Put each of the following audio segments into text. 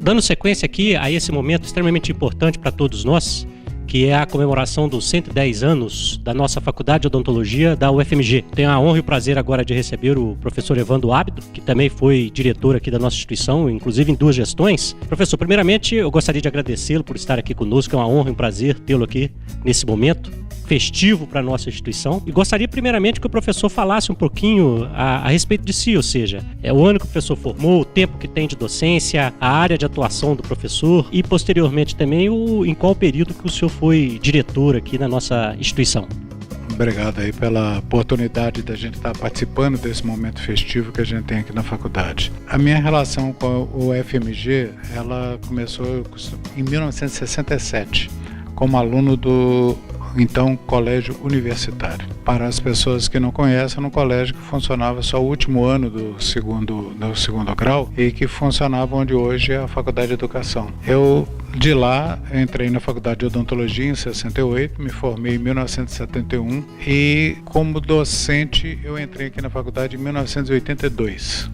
Dando sequência aqui a esse momento extremamente importante para todos nós, que é a comemoração dos 110 anos da nossa Faculdade de Odontologia da UFMG. Tenho a honra e o prazer agora de receber o professor Evandro Ábido, que também foi diretor aqui da nossa instituição, inclusive em 2 gestões. Professor, primeiramente eu gostaria de agradecê-lo por estar aqui conosco, é uma honra e um prazer tê-lo aqui nesse momento festivo para a nossa instituição, e gostaria primeiramente que o professor falasse um pouquinho a respeito de si, ou seja, é o ano que o professor formou, o tempo que tem de docência, a área de atuação do professor e posteriormente também em qual período que o senhor foi diretor aqui na nossa instituição. Obrigado aí pela oportunidade da gente estar participando desse momento festivo que a gente tem aqui na faculdade. A minha relação com o UFMG, ela começou em 1967, como aluno do então colégio universitário. Para as pessoas que não conhecem, era um colégio que funcionava só o último ano do segundo grau e que funcionava onde hoje é a Faculdade de Educação. Eu de lá entrei na Faculdade de Odontologia em 68, me formei em 1971 e como docente eu entrei aqui na faculdade em 1982.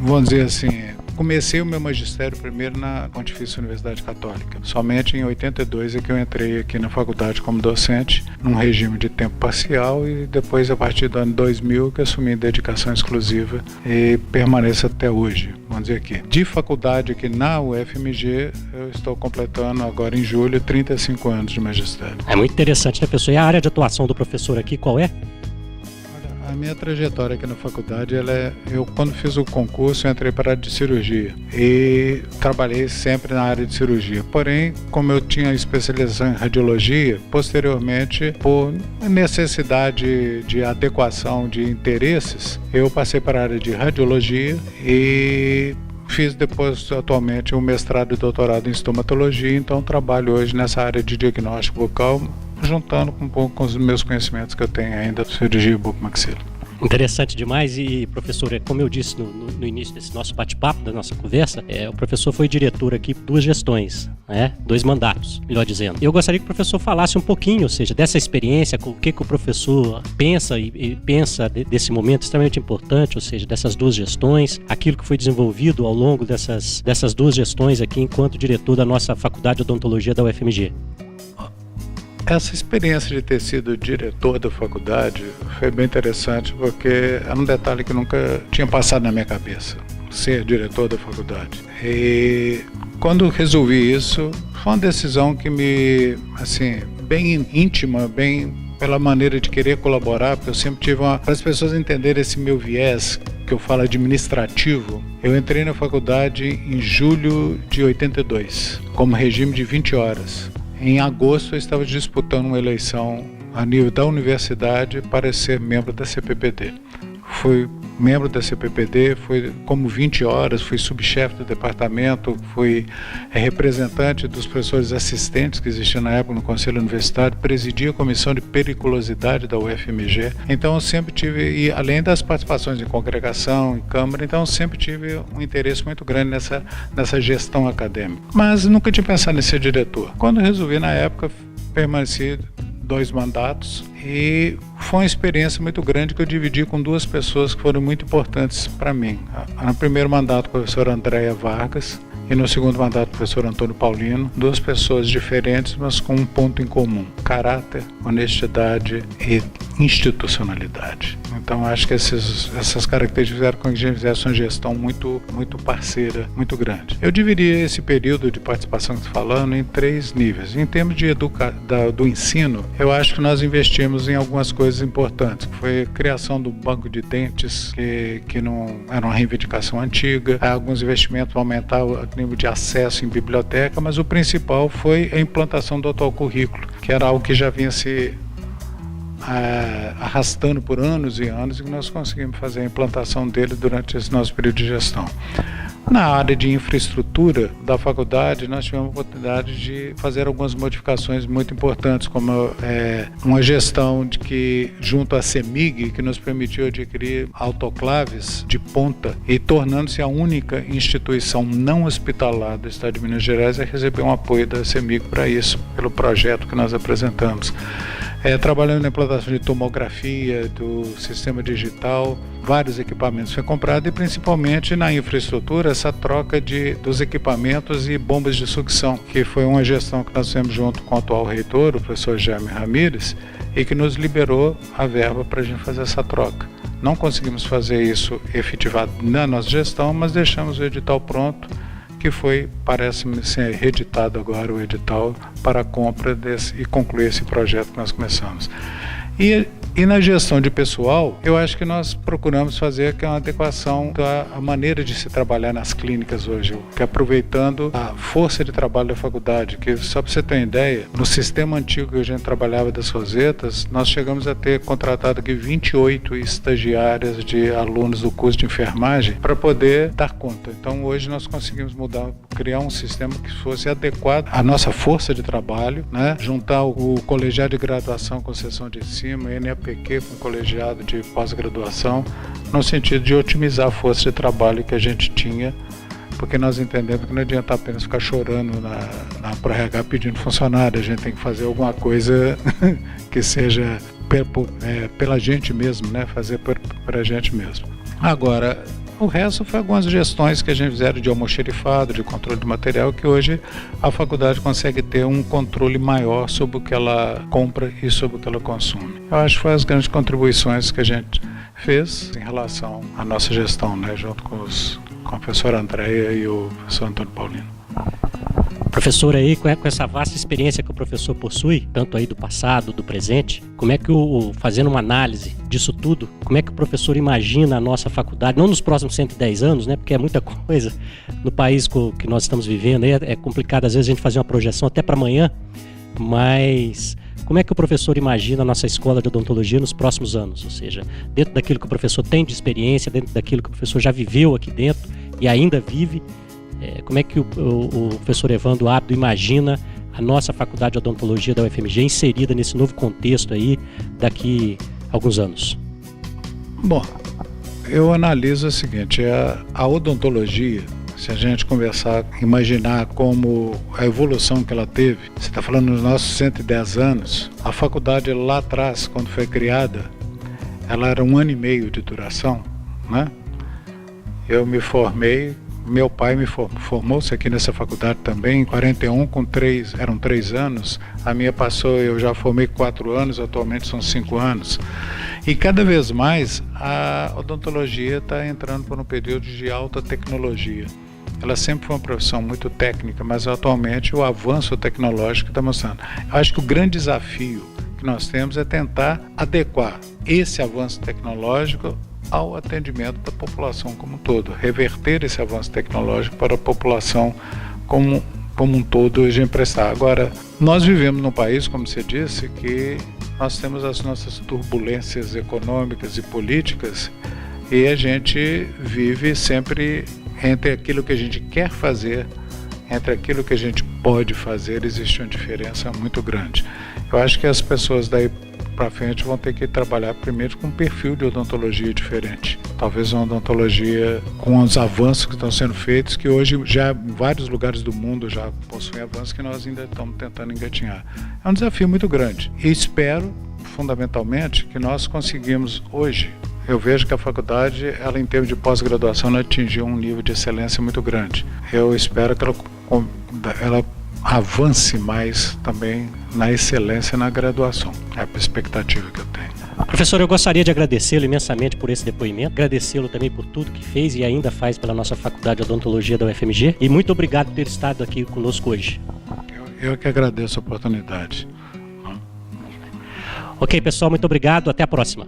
Vamos dizer assim, comecei o meu magistério primeiro na Pontifícia Universidade Católica. Somente em 82 é que eu entrei aqui na faculdade como docente, num regime de tempo parcial, e depois, a partir do ano 2000, que assumi dedicação exclusiva e permaneço até hoje, vamos dizer aqui. De faculdade aqui na UFMG, eu estou completando agora em julho 35 anos de magistério. É muito interessante, né, professor? E a área de atuação do professor aqui, qual é? A minha trajetória aqui na faculdade, eu quando fiz o concurso, eu entrei para a área de cirurgia e trabalhei sempre na área de cirurgia. Porém, como eu tinha especialização em radiologia, posteriormente, por necessidade de adequação de interesses, eu passei para a área de radiologia e fiz depois, atualmente, um mestrado e doutorado em estomatologia, então trabalho hoje nessa área de diagnóstico bucal, juntando um pouco com os meus conhecimentos que eu tenho ainda de cirurgia bucomaxila. Interessante demais e, professor, como eu disse no início desse nosso bate-papo, da nossa conversa, o professor foi diretor aqui por 2 gestões, né? 2 mandatos, melhor dizendo. Eu gostaria que o professor falasse um pouquinho, ou seja, dessa experiência, o que o professor pensa e pensa desse momento extremamente importante, ou seja, dessas 2 gestões, aquilo que foi desenvolvido ao longo dessas 2 gestões aqui enquanto diretor da nossa Faculdade de Odontologia da UFMG. Essa experiência de ter sido diretor da faculdade foi bem interessante, porque era um detalhe que nunca tinha passado na minha cabeça, ser diretor da faculdade. E quando resolvi isso, foi uma decisão que me, assim, bem íntima, bem pela maneira de querer colaborar, porque eu sempre tive para as pessoas entenderem esse meu viés, que eu falo administrativo, eu entrei na faculdade em julho de 82, como regime de 20 horas. Em agosto eu estava disputando uma eleição a nível da universidade para ser membro da CPPD. Fui membro da CPPD, fui como 20 horas, fui subchefe do departamento, fui representante dos professores assistentes que existiam na época no Conselho Universitário, presidi a comissão de periculosidade da UFMG. Então eu sempre tive, e além das participações em congregação, em câmara, então eu sempre tive um interesse muito grande nessa gestão acadêmica. Mas nunca tinha pensado em ser diretor. Quando eu resolvi, na época, permaneci 2 mandatos e foi uma experiência muito grande que eu dividi com 2 pessoas que foram muito importantes para mim. No primeiro mandato, a professora Andréia Vargas, e no segundo mandato, o professor Antônio Paulino, 2 pessoas diferentes, mas com um ponto em comum: caráter, honestidade e institucionalidade. Então acho que essas características fizeram com que a gente fizesse uma gestão muito parceira, muito grande. Eu dividiria esse período de participação que estou falando em 3 níveis. Em termos de do ensino, eu acho que nós investimos em algumas coisas importantes, que foi a criação do banco de dentes, que não era uma reivindicação antiga, alguns investimentos para aumentar o nível de acesso em biblioteca, mas o principal foi a implantação do atual currículo, que era algo que já vinha se arrastando por anos e anos, e que nós conseguimos fazer a implantação dele durante esse nosso período de gestão. Na área de infraestrutura da faculdade, nós tivemos a oportunidade de fazer algumas modificações muito importantes, como uma gestão junto à CEMIG, que nos permitiu adquirir autoclaves de ponta e tornando-se a única instituição não hospitalar do estado de Minas Gerais a receber um apoio da CEMIG para isso, pelo projeto que nós apresentamos. Trabalhando na implantação de tomografia, do sistema digital, vários equipamentos foi comprado, e principalmente na infraestrutura, essa troca dos equipamentos e bombas de sucção, que foi uma gestão que nós fizemos junto com o atual reitor, o professor Jaime Ramírez, e que nos liberou a verba para a gente fazer essa troca. Não conseguimos fazer isso efetivado na nossa gestão, mas deixamos o edital pronto, que foi, parece-me ser reeditado agora o edital para a compra e concluir esse projeto que nós começamos. E na gestão de pessoal, eu acho que nós procuramos fazer uma adequação da maneira de se trabalhar nas clínicas hoje, que aproveitando a força de trabalho da faculdade, que só para você ter uma ideia, no sistema antigo que a gente trabalhava das rosetas, nós chegamos a ter contratado aqui 28 estagiárias de alunos do curso de enfermagem para poder dar conta. Então hoje nós conseguimos criar um sistema que fosse adequado à nossa força de trabalho, né? Juntar o colegiado de graduação com seção de cima, NAPQ com colegiado de pós-graduação, no sentido de otimizar a força de trabalho que a gente tinha, porque nós entendemos que não adianta apenas ficar chorando na ProRH pedindo funcionário, a gente tem que fazer alguma coisa que seja pela gente mesmo, né? Fazer para a gente mesmo. Agora, o resto foi algumas gestões que a gente fizeram de almoxerifado, de controle de material, que hoje a faculdade consegue ter um controle maior sobre o que ela compra e sobre o que ela consome. Eu acho que foi as grandes contribuições que a gente fez em relação à nossa gestão, né, junto com a professora Andréia e o professor Antônio Paulino. Professor, aí, com essa vasta experiência que o professor possui, tanto aí do passado, do presente, como é que fazendo uma análise disso tudo, como é que o professor imagina a nossa faculdade, não nos próximos 110 anos, né, porque é muita coisa no país que nós estamos vivendo, aí é complicado às vezes a gente fazer uma projeção até para amanhã, mas como é que o professor imagina a nossa escola de odontologia nos próximos anos? Ou seja, dentro daquilo que o professor tem de experiência, dentro daquilo que o professor já viveu aqui dentro e ainda vive, como é que o professor Evandro Abdo imagina a nossa faculdade de odontologia da UFMG inserida nesse novo contexto aí daqui a alguns anos? Bom, eu analiso o seguinte, a odontologia, se a gente imaginar como a evolução que ela teve, você está falando nos nossos 110 anos, a faculdade lá atrás, quando foi criada, ela era 1 ano e meio de duração, né? Eu me formei, meu pai formou-se aqui nessa faculdade também, em 41, eram 3 anos, a minha passou, eu já formei 4 anos, atualmente são 5 anos. E cada vez mais a odontologia está entrando por um período de alta tecnologia. Ela sempre foi uma profissão muito técnica, mas atualmente o avanço tecnológico está mostrando. Eu acho que o grande desafio que nós temos é tentar adequar esse avanço tecnológico ao atendimento da população como um todo, reverter esse avanço tecnológico para a população como um todo e emprestar. Agora, nós vivemos num país, como você disse, que nós temos as nossas turbulências econômicas e políticas e a gente vive sempre entre aquilo que a gente quer fazer, entre aquilo que a gente pode fazer, existe uma diferença muito grande. Eu acho que as pessoas daí para frente vão ter que trabalhar primeiro com um perfil de odontologia diferente. Talvez uma odontologia com os avanços que estão sendo feitos, que hoje já em vários lugares do mundo já possuem avanços que nós ainda estamos tentando engatinhar. É um desafio muito grande e espero, fundamentalmente, que nós conseguimos hoje. Eu vejo que a faculdade, ela em termos de pós-graduação, ela atingiu um nível de excelência muito grande. Eu espero que ela avance mais também na excelência na graduação. É a expectativa que eu tenho. Professor, eu gostaria de agradecê-lo imensamente por esse depoimento, agradecê-lo também por tudo que fez e ainda faz pela nossa Faculdade de Odontologia da UFMG e muito obrigado por ter estado aqui conosco hoje. Eu que agradeço a oportunidade. Ok, pessoal, muito obrigado. Até a próxima.